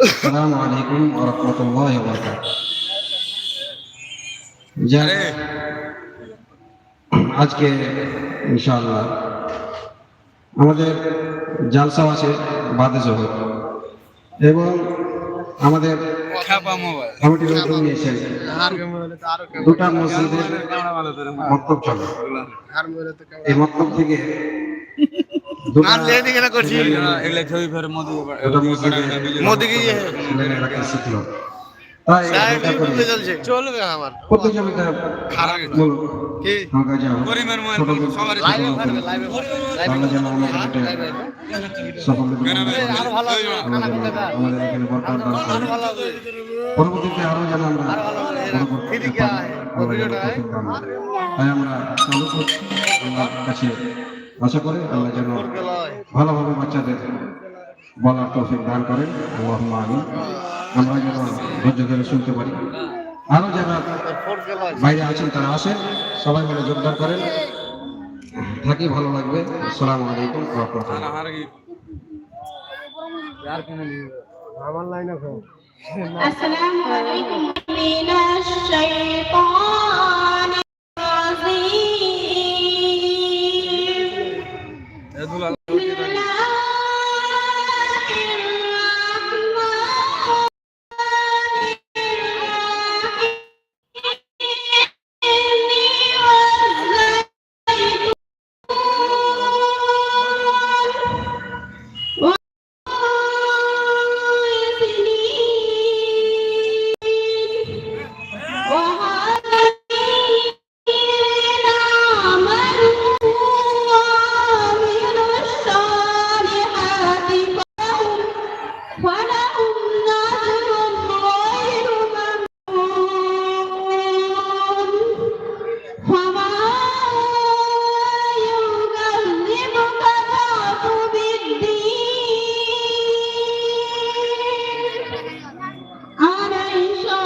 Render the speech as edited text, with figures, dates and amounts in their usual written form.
আসসালামু আলাইকুম ওয়া রাহমাতুল্লাহি ওয়া বারাকাতুহু। আজকে ইনশাআল্লাহ আমাদের জালসা আছে বাদে জোহর, এবং আমাদের কমিটির উদ্যোগ নিয়েছেন দুটা মসজিদের মক্তব চলে। এই মক্তব থেকে দুটা মসজিদের শিখলো, তাই প্রতিযোগিতা আমাদের এখানে পরবর্তীতে আরো যেন আমরা তাই আমরা চালু করছি। আল্লাহর কাছে আশা করি আল্লাহ যেন ভালোভাবে বাচ্চাদের বলার তৌফিক দান করেন। আল্লাহুম্মা আমিন। আমরা যেন ধৈর্য ধরে শুনতে পারি। আরো যারা বাইরে আছেন তারা আসেন, সবাই মিলে যোগদান করেন, থাকি ভালো লাগবে। আসসালামু আলাইকুম ওয়া রাহমাতুল্লাহ।